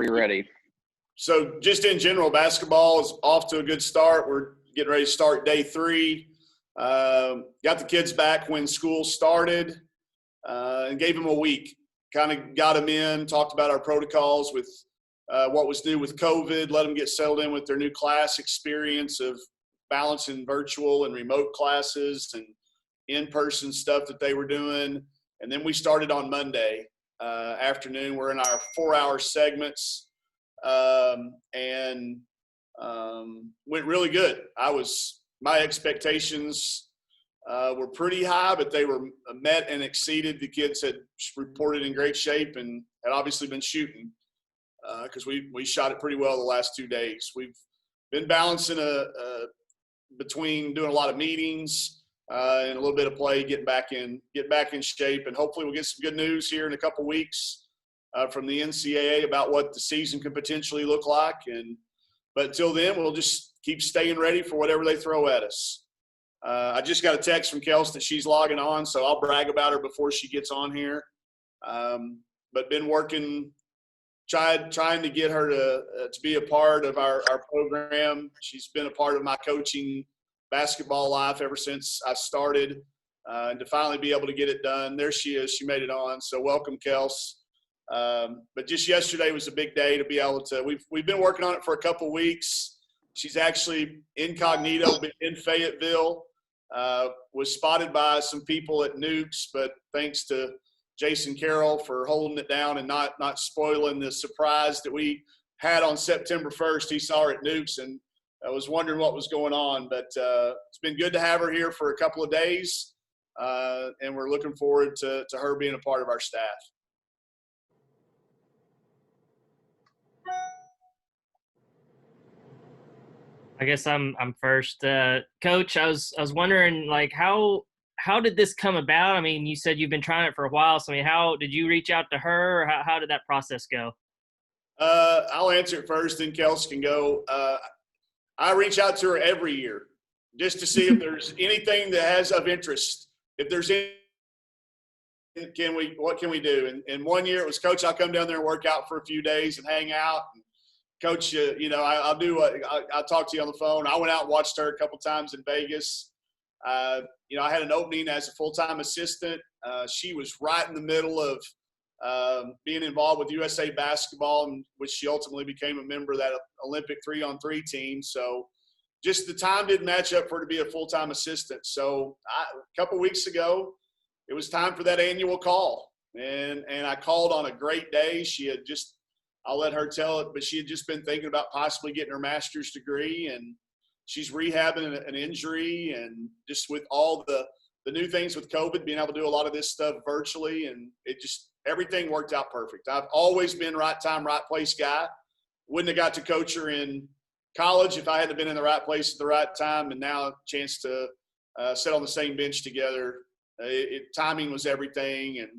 you ready. So just in general, basketball is off to a good start. We're getting ready to start day 3. Got the kids back when school started and gave them a week. Kind of got them in, talked about our protocols with what was new with COVID, let them get settled in with their new class experience of balancing virtual and remote classes and in-person stuff that they were doing. And then we started on Monday afternoon. We're in our 4-hour segments and went really good. My expectations were pretty high, but they were met and exceeded. The kids had reported in great shape and had obviously been shooting because we shot it pretty well the last 2 days. We've been balancing between doing a lot of meetings and a little bit of play, get back in shape, and hopefully we'll get some good news here in a couple weeks from the NCAA about what the season could potentially look like. But until then, we'll just keep staying ready for whatever they throw at us. I just got a text from Kelsey that she's logging on, so I'll brag about her before she gets on here. But been working, trying to get her to be a part of our program. She's been a part of my coaching basketball life ever since I started, and to finally be able to get it done. There she is. She made it on. So welcome, Kelsey. But just yesterday was a big day to be able to. We've been working on it for a couple weeks. She's actually incognito in Fayetteville. Was spotted by some people at Nukes, but thanks to Jason Carroll for holding it down and not spoiling the surprise that we had on September 1st. He saw her at Nukes, and I was wondering what was going on. But it's been good to have her here for a couple of days, and we're looking forward to her being a part of our staff. I guess I'm first. Coach, I was wondering, like, how did this come about? I mean, you said you've been trying it for a while. So, I mean, how did you reach out to her? Or how did that process go? I'll answer it first, then Kelsey can go. I reach out to her every year just to see if there's anything that has of interest. If there's any, what can we do? And 1 year it was, Coach, I'll come down there and work out for a few days and hang out. And Coach, I'll do what I'll talk to you on the phone. I went out and watched her a couple times in Vegas. I had an opening as a full-time assistant. She was right in the middle of being involved with USA Basketball, which she ultimately became a member of that Olympic 3-on-3 team. So just the time didn't match up for her to be a full-time assistant. So a couple weeks ago, it was time for that annual call. And I called on a great day. She had just – I'll let her tell it, but she had just been thinking about possibly getting her master's degree, and she's rehabbing an injury, and just with all the new things with COVID, being able to do a lot of this stuff virtually, and everything worked out perfect. I've always been right time, right place guy. Wouldn't have got to coach her in college if I hadn't been in the right place at the right time, and now a chance to sit on the same bench together. Timing was everything, and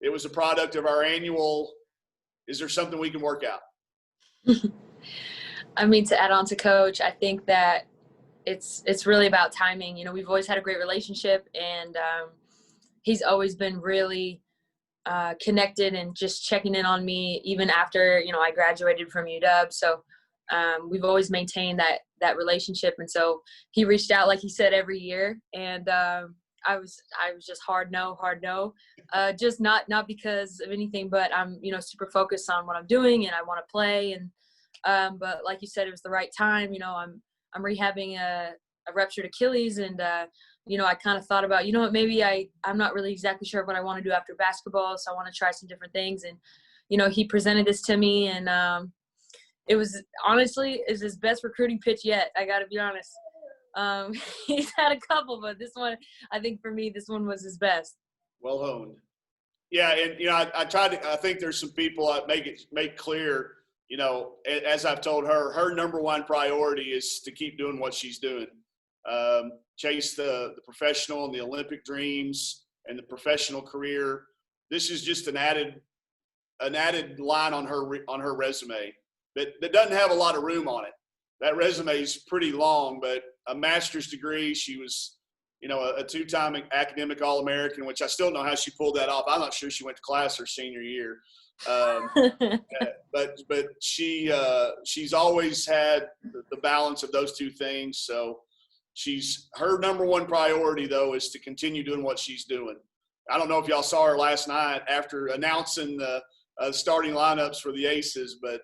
it was a product of our annual – is there something we can work out? I mean, to add on to Coach, I think that it's really about timing. We've always had a great relationship, and he's always been really connected and just checking in on me even after, I graduated from UW. So we've always maintained that relationship. And so he reached out, like he said, every year. And I was just hard no, just not because of anything, but I'm, super focused on what I'm doing and I want to play. And, but like you said, it was the right time. I'm rehabbing a ruptured Achilles, and, I kind of thought about, maybe I'm not really exactly sure what I want to do after basketball. So I want to try some different things. And, he presented this to me, and it was honestly is his best recruiting pitch yet. I got to be honest. He's had a couple, but this one, I think for me, this one was his best. Well honed. Yeah. And, I think there's some people I make clear, as I've told her number one priority is to keep doing what she's doing. Chase the professional and the Olympic dreams and the professional career. This is just an added line on her resume that doesn't have a lot of room on it. That resume is pretty long, but a master's degree. She was, a 2-time academic All-American, which I still don't know how she pulled that off. I'm not sure she went to class her senior year. But she's always had the balance of those two things. So her number one priority though is to continue doing what she's doing. I don't know if y'all saw her last night after announcing the starting lineups for the Aces, but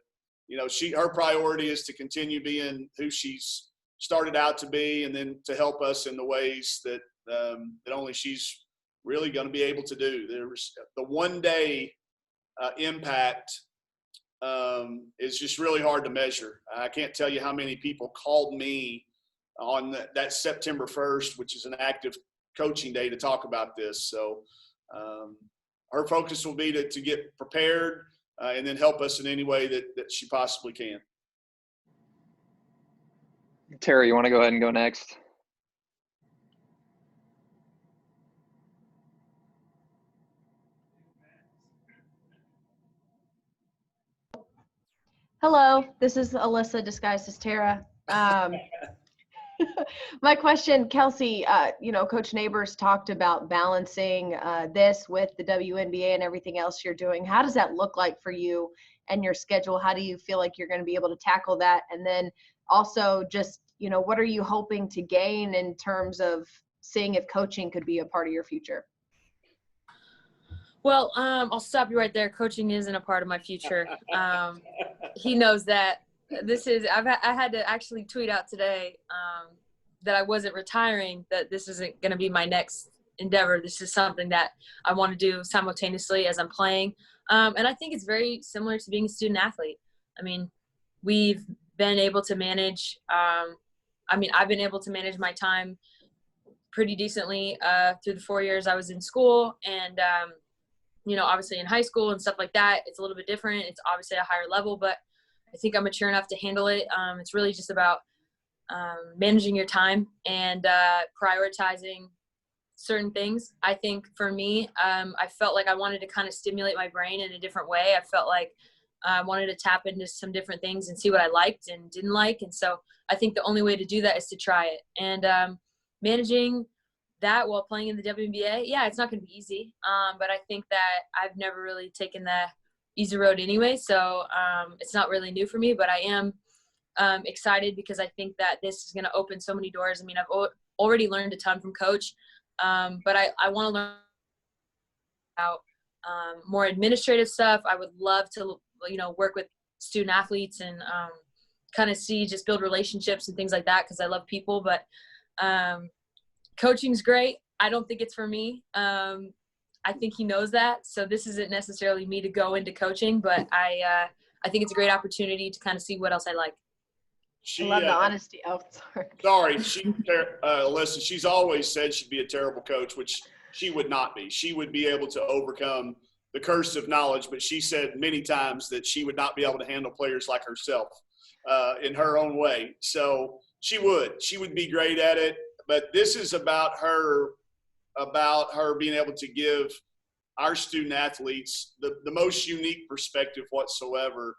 her priority is to continue being who she's started out to be, and then to help us in the ways that only she's really going to be able to do. There's the one day impact is just really hard to measure. I can't tell you how many people called me on that September 1st, which is an active coaching day, to talk about this. So her focus will be to get prepared and then help us in any way that she possibly can. Tara, you want to go ahead and go next? Hello, this is Alyssa disguised as Tara. My question, Kelsey, Coach Neighbors talked about balancing this with the WNBA and everything else you're doing. How does that look like for you and your schedule? How do you feel like you're going to be able to tackle that? And then also just, what are you hoping to gain in terms of seeing if coaching could be a part of your future? Well, I'll stop you right there. Coaching isn't a part of my future. He knows that. I had to actually tweet out today that I wasn't retiring, that this isn't going to be my next endeavor. This is something that I want to do simultaneously as I'm playing. And I think it's very similar to being a student athlete. I mean, we've been able to manage I've been able to manage my time pretty decently through the 4 years I was in school. And obviously in high school and stuff like that, it's a little bit different. It's obviously a higher level, but I think I'm mature enough to handle it. It's really just about managing your time and prioritizing certain things. I think for me, I felt like I wanted to kind of stimulate my brain in a different way. I felt like I wanted to tap into some different things and see what I liked and didn't like. And so I think the only way to do that is to try it. And managing that while playing in the WNBA, yeah, it's not going to be easy. But I think that I've never really taken the easy road anyway. So it's not really new for me, but I am excited because I think that this is going to open so many doors. I mean, I've already learned a ton from Coach, but I want to learn about more administrative stuff. I would love to, work with student athletes and kind of just build relationships and things like that, because I love people. But coaching's great. I don't think it's for me. I think he knows that. So this isn't necessarily me to go into coaching, but I think it's a great opportunity to kind of see what else I like. I love the honesty. Oh, sorry. Alyssa, she's always said she'd be a terrible coach, which she would not be. She would be able to overcome the curse of knowledge, but she said many times that she would not be able to handle players like herself in her own way. So she would be great at it. But this is about her being able to give our student athletes the most unique perspective whatsoever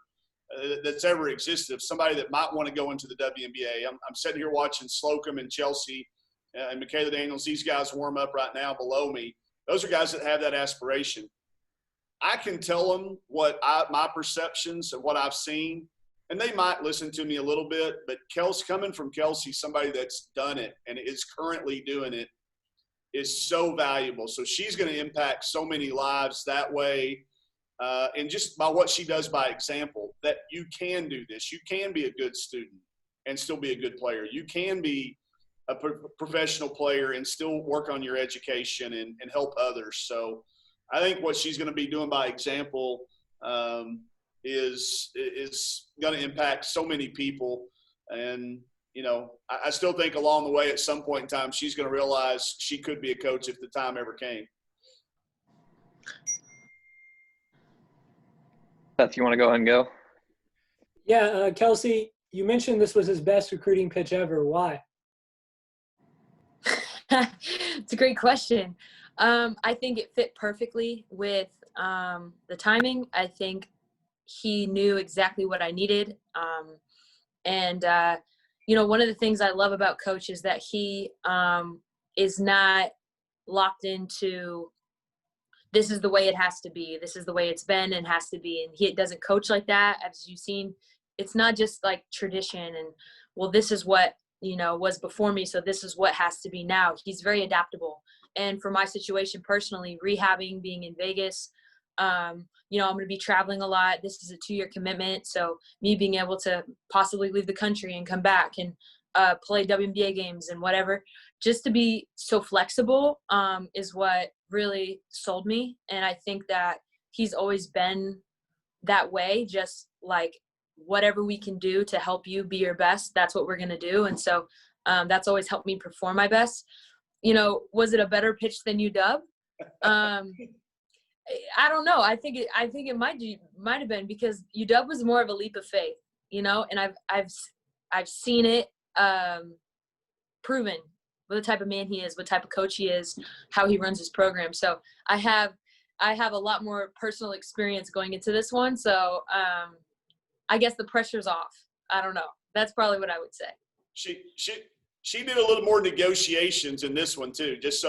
that's ever existed, of somebody that might want to go into the WNBA. I'm sitting here watching Slocum and Chelsea and Michaela Daniels. These guys warm up right now below me. Those are guys that have that aspiration. I can tell them my perceptions of what I've seen, and they might listen to me a little bit, but coming from Kelsey, somebody that's done it and is currently doing it, is so valuable. So she's going to impact so many lives that way. And just by what she does by example, that you can do this. You can be a good student and still be a good player. You can be a professional player and still work on your education and help others. So I think what she's going to be doing by example is going to impact so many people. And, I still think along the way at some point in time, she's going to realize she could be a coach if the time ever came. Seth, you want to go ahead and go? Yeah, Kelsey, you mentioned this was his best recruiting pitch ever. Why? It's a great question. I think it fit perfectly with the timing. I think he knew exactly what I needed. One of the things I love about Coach is that he is not locked into this is the way it has to be. This is the way it's been and has to be. And he doesn't coach like that. As you've seen, it's not just like tradition and, well, this is what, was before me, so this is what has to be now. He's very adaptable. And for my situation personally, rehabbing, being in Vegas, I'm going to be traveling a lot. This is a 2-year commitment. So me being able to possibly leave the country and come back and play WNBA games and whatever, just to be so flexible is what really sold me. And I think that he's always been that way, just like whatever we can do to help you be your best, that's what we're going to do. And so that's always helped me perform my best. Was it a better pitch than UW? I don't know. I think it might have been, because UW was more of a leap of faith, and I've seen it proven what the type of man he is, what type of coach he is, how he runs his program. So I have a lot more personal experience going into this one. So I guess the pressure's off. I don't know. That's probably what I would say. She did a little more negotiations in this one too, just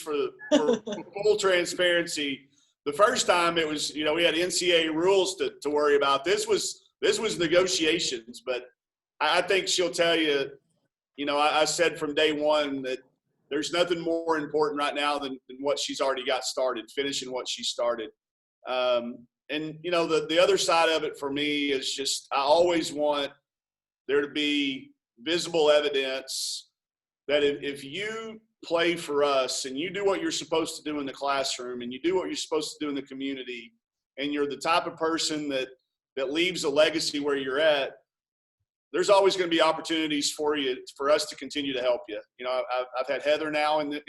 for full transparency. The first time it was, we had NCAA rules to worry about. This was negotiations, but I think she'll tell you, I said from day one that there's nothing more important right now than what she's already got started, finishing what she started. And the other side of it for me is just, I always want there to be visible evidence that if you play for us and you do what you're supposed to do in the classroom and you do what you're supposed to do in the community, and you're the type of person that leaves a legacy where you're at, there's always going to be opportunities for us to continue to help you. I've had Heather now on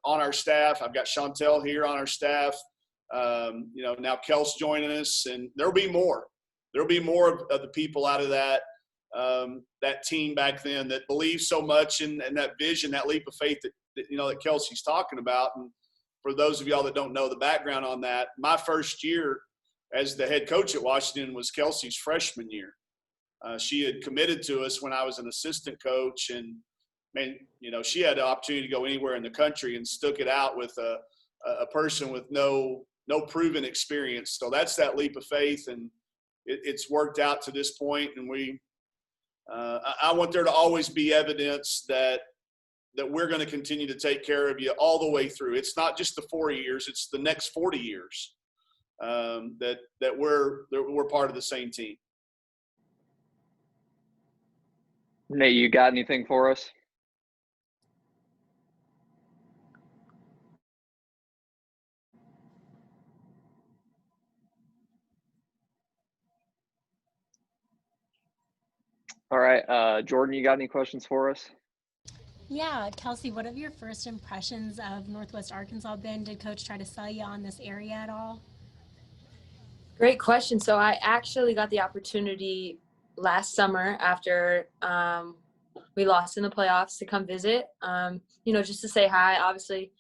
our staff. I've got Chantel here on our staff. Now Kels joining us, and there'll be more. There'll be more of the people out of that team back then that believe so much in that vision, that leap of faith that Kelsey's talking about. And for those of y'all that don't know the background on that, my first year as the head coach at Washington was Kelsey's freshman year. She had committed to us when I was an assistant coach, and she had the opportunity to go anywhere in the country and stuck it out with a person with no proven experience. So that's that leap of faith, and it's worked out to this point. And I want there to always be evidence that we're going to continue to take care of you all the way through. It's not just the 4 years; it's the next 40 years that we're part of the same team. Nate, you got anything for us? All right, Jordan, you got any questions for us? Yeah, Kelsey, what have your first impressions of Northwest Arkansas been? Did Coach try to sell you on this area at all? Great question. So I actually got the opportunity last summer after we lost in the playoffs to come visit, just to say hi. Obviously,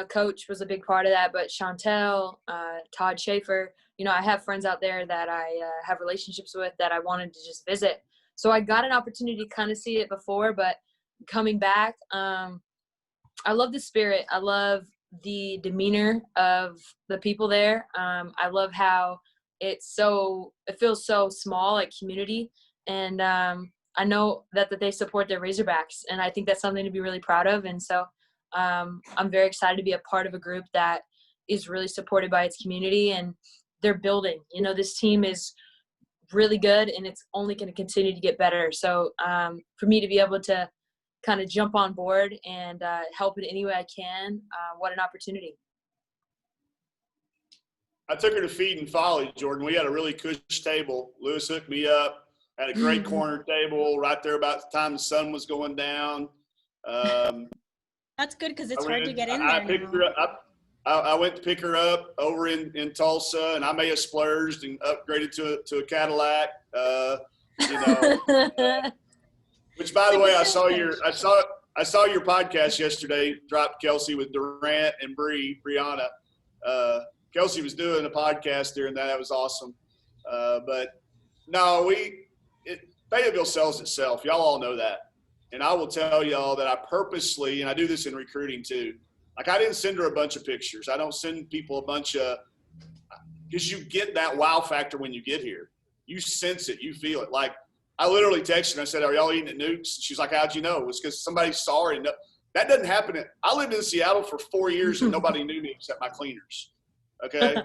Coach was a big part of that, but Chantel, Todd Schaefer, I have friends out there that I have relationships with that I wanted to just visit. So I got an opportunity to kind of see it before, but coming back, I love the spirit. I love the demeanor of the people there. I love how it feels so small, like community. And I know that they support their Razorbacks, and I think that's something to be really proud of. And so I'm very excited to be a part of a group that is really supported by its community, and they're building. This team is really good, and it's only going to continue to get better. So for me to be able to kind of jump on board and help in any way I can, what an opportunity. I took her to Feed and Folly, Jordan. We had a really cush table. Lewis hooked me up. Had a great corner table right there about the time the sun was going down. That's good because it's hard to get in there. I went to pick her up over in Tulsa, and I may have splurged and upgraded to a Cadillac. Which, by the way, I saw your podcast yesterday. Dropped Kelsey with Durant and Brianna. Kelsey was doing a podcast during that. That was awesome. But no, Fayetteville sells itself. Y'all all know that. And I will tell y'all that I purposely, and I do this in recruiting too, Like, I didn't send her a bunch of pictures. I don't send people a bunch of – because you get that wow factor when you get here. You sense it. You feel it. Like, I literally texted her and I said, "Are y'all eating at Newt's?" She's like, "How'd you know?" It was because somebody saw her. And that doesn't happen. I lived in Seattle for 4 years and nobody knew me except my cleaners. Okay?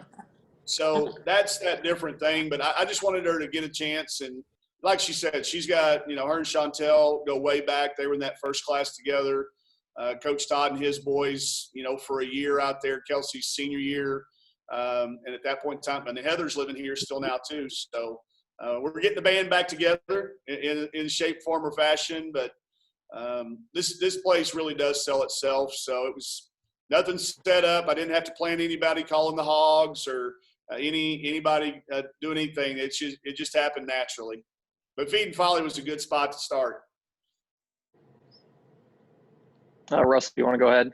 So that's that different thing. But I just wanted her to get a chance. And like she said, she's got, you know, her and Chantel go way back. They were in that first class together. Coach Todd and his boys, you know, for a year out there, Kelsey's senior year. And at that point in time, and Heather's living here still now too. So we're getting the band back together in shape, form, or fashion. But this place really does sell itself. So it was nothing set up. I didn't have to plan anybody calling the hogs or anybody doing anything. It just happened naturally. But Feed and Folly was a good spot to start. Russ, do you want to go ahead?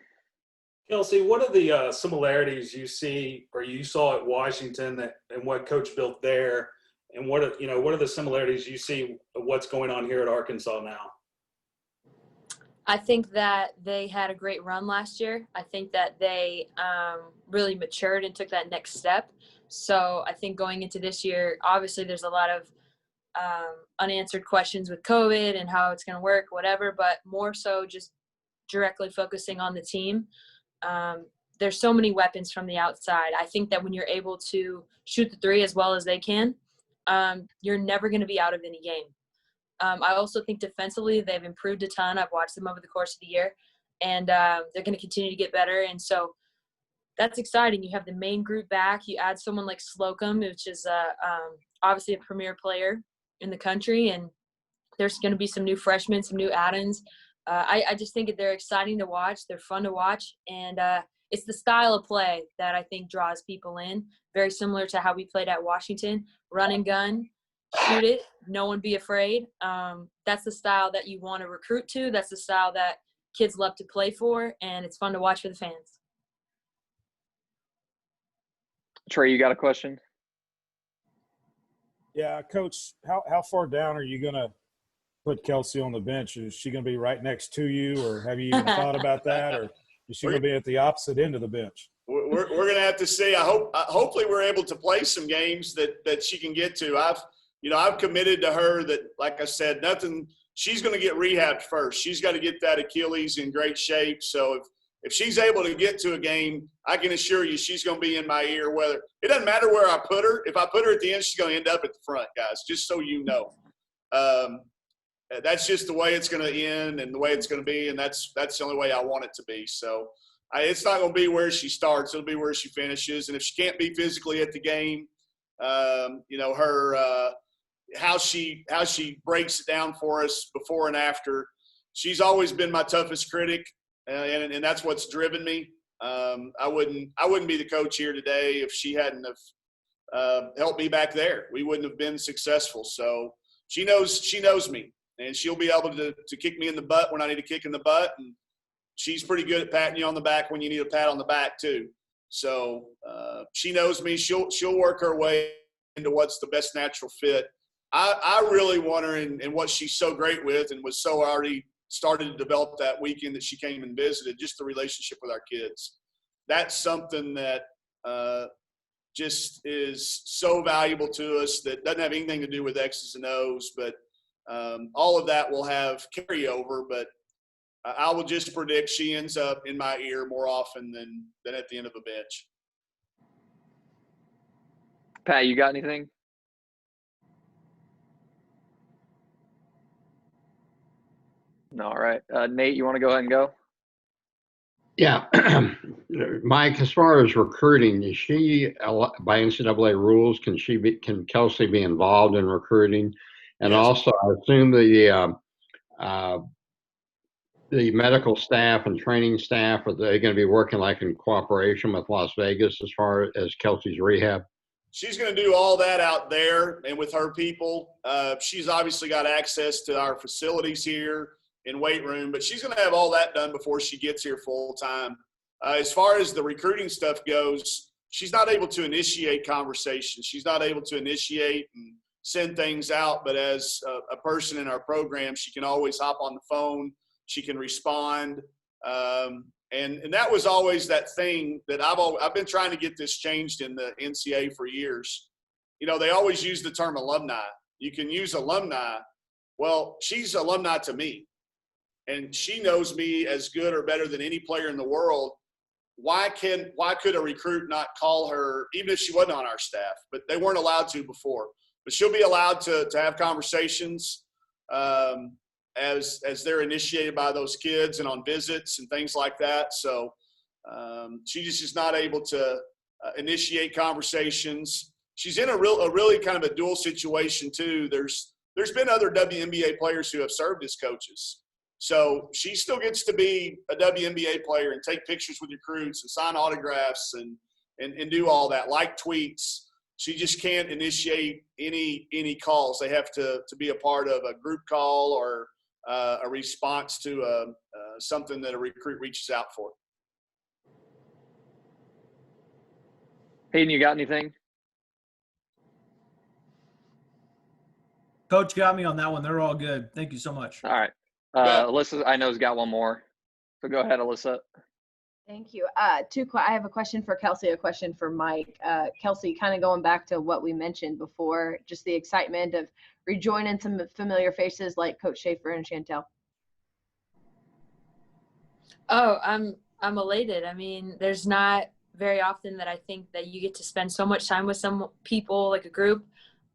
Kelsey, what are the similarities you see or you saw at Washington and what Coach built there, and what are the similarities you see of what's going on here at Arkansas now? I think that they had a great run last year. I think that they really matured and took that next step. So I think going into this year, obviously there's a lot of unanswered questions with COVID and how it's going to work, whatever, but more so just directly focusing on the team. There's so many weapons from the outside. I think that when you're able to shoot the three as well as they can, you're never going to be out of any game. I also think defensively they've improved a ton. I've watched them over the course of the year, and they're going to continue to get better. And so that's exciting. You have the main group back. You add someone like Slocum, which is obviously a premier player in the country, and there's going to be some new freshmen, some new add-ins. I just think they're exciting to watch. They're fun to watch, and it's the style of play that I think draws people in, very similar to how we played at Washington. Run and gun, shoot it, no one be afraid. That's the style that you want to recruit to. That's the style that kids love to play for, and it's fun to watch for the fans. Trey, you got a question? Yeah, Coach, how far down are you going to put Kelsey on the bench? Is she going to be right next to you, or have you even thought about that, or is she going to be at the opposite end of the bench? We're going to have to see. Hopefully we're able to play some games that she can get to. I've committed to her that, like I said, she's going to get rehabbed first. She's got to get that Achilles in great shape. So if she's able to get to a game, I can assure you she's going to be in my ear. Whether it doesn't matter where I put her. If I put her at the end, she's going to end up at the front, guys, just so you know. That's just the way it's going to end and the way it's going to be, and that's the only way I want it to be. So it's not going to be where she starts. It'll be where she finishes. And if she can't be physically at the game, her how she breaks it down for us before and after. She's always been my toughest critic, and that's what's driven me. I wouldn't be the coach here today if she hadn't have helped me back there. We wouldn't have been successful. So she knows me. And she'll be able to kick me in the butt when I need a kick in the butt. And she's pretty good at patting you on the back when you need a pat on the back too. So she knows me. She'll work her way into what's the best natural fit. I really want her in what she's so great with and was so already started to develop that weekend that she came and visited, just the relationship with our kids. That's something that just is so valuable to us that doesn't have anything to do with X's and O's, but all of that will have carryover, but I will just predict she ends up in my ear more often than at the end of a bench. Pat, you got anything? No, all right. Nate, you want to go ahead and go? Yeah. Mike, as far as recruiting, is she, by NCAA rules, can Kelsey be involved in recruiting? And Yes. Also, I assume the medical staff and training staff, are they going to be working like in cooperation with Las Vegas as far as Kelsey's rehab? She's going to do all that out there and with her people. She's obviously got access to our facilities here in weight room, but she's going to have all that done before she gets here full time. As far as the recruiting stuff goes, she's not able to initiate conversations. She's not able to initiate and send things out, but as a person in our program, she can always hop on the phone. She can respond. And that was always that thing that I've been trying to get this changed in the NCAA for years. You know, they always use the term alumni. You can use alumni. Well, she's alumni to me, and she knows me as good or better than any player in the world. Why could a recruit not call her, even if she wasn't on our staff? But they weren't allowed to before. But she'll be allowed to have conversations as they're initiated by those kids and on visits and things like that. So she just is not able to initiate conversations. She's in a really kind of a dual situation too. There's been other WNBA players who have served as coaches. So she still gets to be a WNBA player and take pictures with recruits and sign autographs and do all that, like tweets. She just can't initiate any calls. They have to be a part of a group call or a response to something that a recruit reaches out for. Hayden, you got anything? Coach got me on that one. They're all good. Thank you so much. All right. Alyssa, I know, has got one more. So go ahead, Alyssa. Thank you. I have a question for Kelsey, a question for Mike. Kelsey, kind of going back to what we mentioned before, just the excitement of rejoining some familiar faces like Coach Schaefer and Chantel. Oh, I'm elated. I mean, there's not very often that I think that you get to spend so much time with some people, like a group,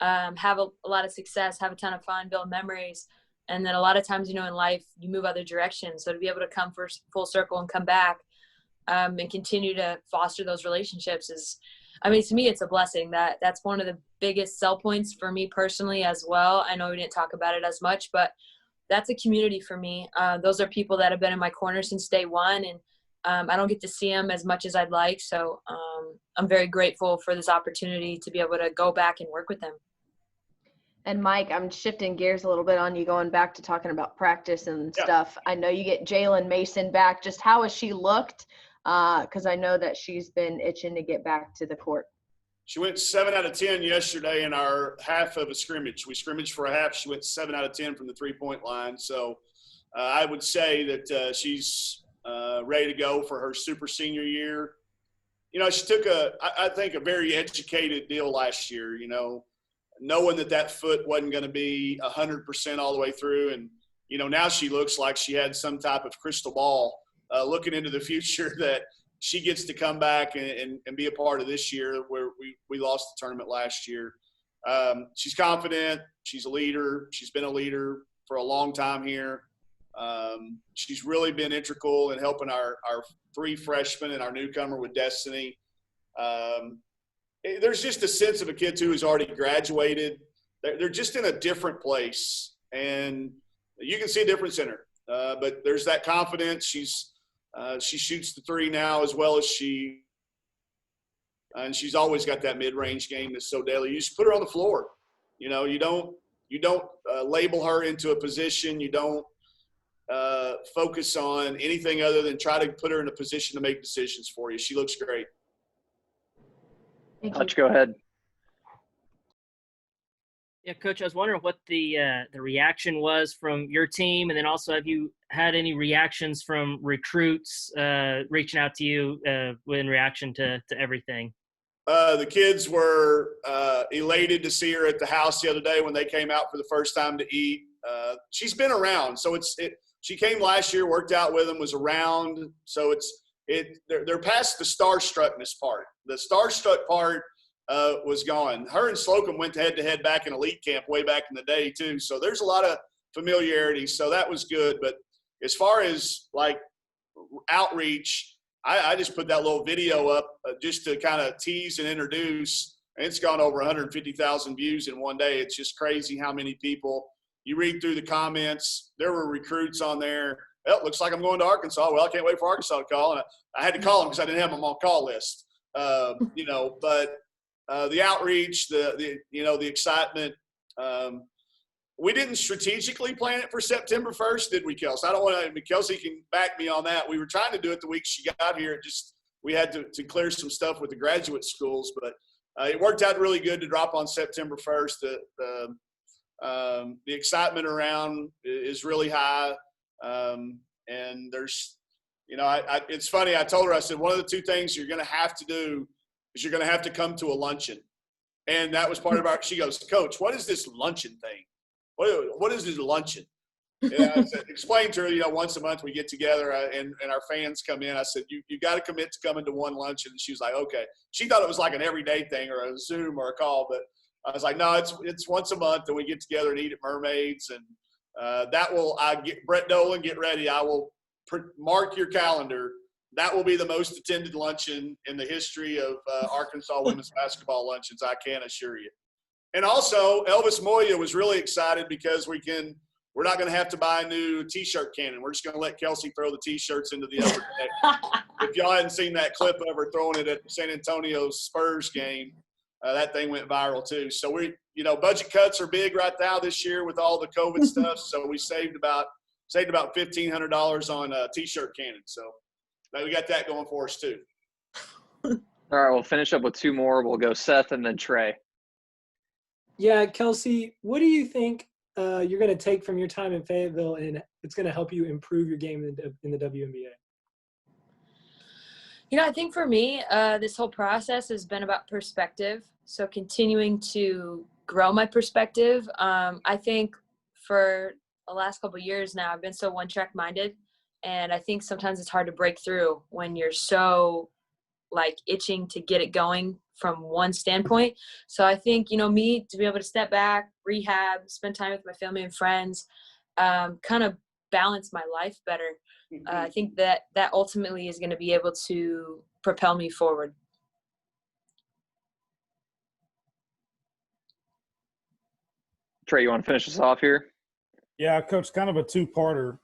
have a lot of success, have a ton of fun, build memories. And then a lot of times, you know, in life, you move other directions. So to be able to come full circle and come back and continue to foster those relationships is, I mean, to me, it's a blessing. That's one of the biggest sell points for me personally as well. I know we didn't talk about it as much, but that's a community for me. Those are people that have been in my corner since day one, and I don't get to see them as much as I'd like. So I'm very grateful for this opportunity to be able to go back and work with them. And Mike, I'm shifting gears a little bit on you, going back to talking about practice and stuff. I know you get Jalen Mason back. Just how has she looked? Because I know that she's been itching to get back to the court. She went 7 out of 10 yesterday in our half of a scrimmage. We scrimmaged for a half. She went 7 out of 10 from the three-point line. So I would say that she's ready to go for her super senior year. You know, she took I think a very educated deal last year, you know, knowing that foot wasn't going to be 100% all the way through. And, you know, now she looks like she had some type of crystal ball looking into the future that she gets to come back and be a part of this year where we lost the tournament last year. She's confident. She's a leader. She's been a leader for a long time here. She's really been integral in helping our 3 freshmen and our newcomer with Destiny. There's just a sense of a kid, too, who's already graduated. They're just in a different place, and you can see a difference in her. But there's that confidence. She shoots the 3 now as well as and she's always got that mid-range game that's so deadly. You just put her on the floor. You know, you don't label her into a position. You don't focus on anything other than try to put her in a position to make decisions for you. She looks great. Coach, go ahead. Yeah, Coach, I was wondering what the reaction was from your team, and then also have you had any reactions from recruits reaching out to you in reaction to everything? The kids were elated to see her at the house the other day when they came out for the first time to eat. She's been around, so she came last year, worked out with them, was around. So they're past the starstruckness part. The starstruck part was gone. Her and Slocum went head-to-head back in elite camp way back in the day too. So there's a lot of familiarity. So that was good. But as far as like outreach, I just put that little video up just to kind of tease and introduce. And it's gone over 150,000 views in one day. It's just crazy how many people. You read through the comments. There were recruits on there. Well, looks like I'm going to Arkansas. Well, I can't wait for Arkansas to call. And I had to call them because I didn't have them on call list. You know, but the outreach, the excitement. We didn't strategically plan it for September 1st, did we, Kelsey? I don't want to. Kelsey can back me on that. We were trying to do it the week she got here. We had to clear some stuff with the graduate schools, but it worked out really good to drop on September 1st. The excitement around is really high, and there's You know, it's funny. I told her, I said, one of the two things you're going to have to do is you're going to have to come to a luncheon. And that was part of our, she goes, Coach, what is this luncheon thing? What is this luncheon? And I said, explain to her, you know, once a month we get together and our fans come in. I said, you got to commit to coming to one luncheon. And she was like, okay. She thought it was like an everyday thing or a Zoom or a call, but I was like, no, it's once a month and we get together and eat at Mermaids. And Brett Dolan, get ready. I will mark your calendar. That will be the most attended luncheon in the history of Arkansas women's basketball luncheons, I can assure you. And also, Elvis Moya was really excited because we're not going to have to buy a new T-shirt cannon. We're just going to let Kelsey throw the T-shirts into the upper deck. If y'all hadn't seen that clip of her throwing it at the San Antonio Spurs game, that thing went viral too. So budget cuts are big right now this year with all the COVID stuff. So we saved about $1,500 on a T-shirt cannon. So we got that going for us too. All right, we'll finish up with two more. We'll go Seth and then Trey. Yeah, Kelsey, what do you think you're going to take from your time in Fayetteville and it's going to help you improve your game in the WNBA? You know, I think for me, this whole process has been about perspective. So continuing to grow my perspective. I think for the last couple of years now, I've been so one-track minded. And I think sometimes it's hard to break through when you're so itching to get it going from one standpoint. So I think, me to be able to step back, rehab, spend time with my family and friends, kind of balance my life better. I think that ultimately is going to be able to propel me forward. Trey, you want to finish us off here? Yeah, Coach, kind of a two-parter.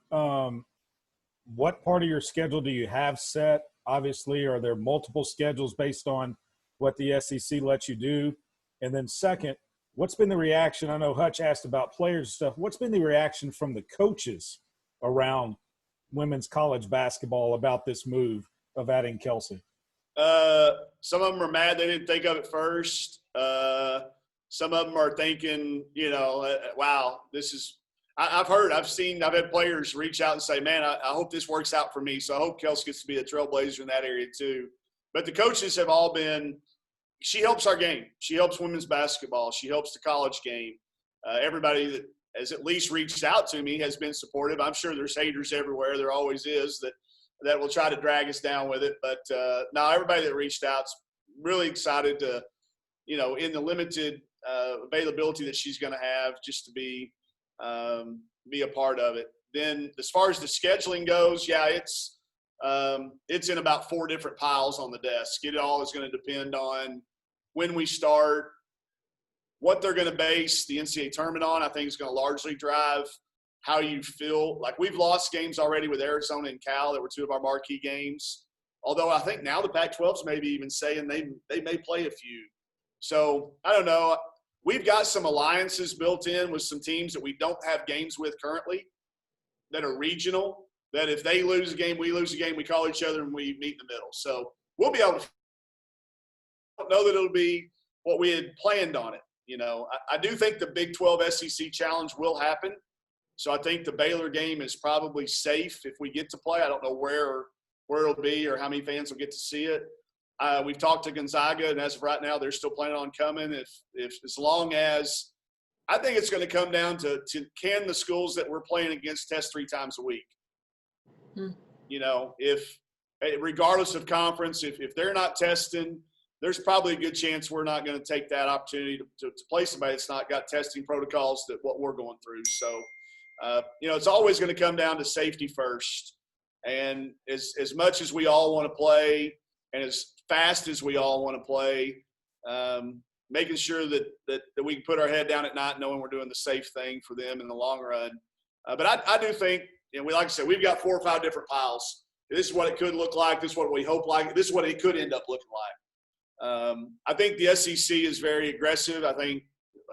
What part of your schedule do you have set? Obviously, are there multiple schedules based on what the SEC lets you do? And then second, what's been the reaction? I know Hutch asked about players and stuff. What's been the reaction from the coaches around women's college basketball about this move of adding Kelsey? Some of them are mad they didn't think of it first. Some of them are thinking, wow, this is – I've had players reach out and say, man, I hope this works out for me. So I hope Kelsey gets to be a trailblazer in that area too. But the coaches have all been – she helps our game. She helps women's basketball. She helps the college game. Everybody that has at least reached out to me has been supportive. I'm sure there's haters everywhere. There always is that will try to drag us down with it. But no, everybody that reached out is really excited to, in the limited availability that she's going to have, just to be a part of it. Then as far as the scheduling goes, yeah, it's in about 4 different piles on the desk. It all is going to depend on when we start, what they're going to base the NCAA tournament on. I think is going to largely drive how you feel. Like, we've lost games already with Arizona and Cal that were 2 of our marquee games. Although I think now the Pac-12's maybe even saying they may play a few. So I don't know. We've got some alliances built in with some teams that we don't have games with currently that are regional, that if they lose a game, we lose a game, we call each other and we meet in the middle. So we'll be able to – I don't know that it'll be what we had planned on it. I do think the Big 12 SEC challenge will happen. So I think the Baylor game is probably safe if we get to play. I don't know where it'll be or how many fans will get to see it. We've talked to Gonzaga, and as of right now, they're still planning on coming. If as long as – I think it's going to come down to can the schools that we're playing against test 3 times a week? If regardless of conference, if they're not testing, there's probably a good chance we're not going to take that opportunity to play somebody that's not got testing protocols that what we're going through. So, it's always going to come down to safety first. And as much as we all want to play and as fast as we all want to play, making sure that we can put our head down at night knowing we're doing the safe thing for them in the long run. But I do think, like I said, we've got 4 or 5 different piles. This is what it could look like. This is what we hope like. This is what it could end up looking like. I think the SEC is very aggressive. I think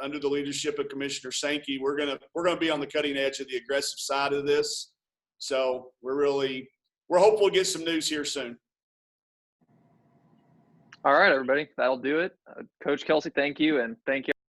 under the leadership of Commissioner Sankey, we're gonna be on the cutting edge of the aggressive side of this. So we're hopeful to get some news here soon. All right, everybody, that'll do it. Coach Kelsey, thank you, and thank you.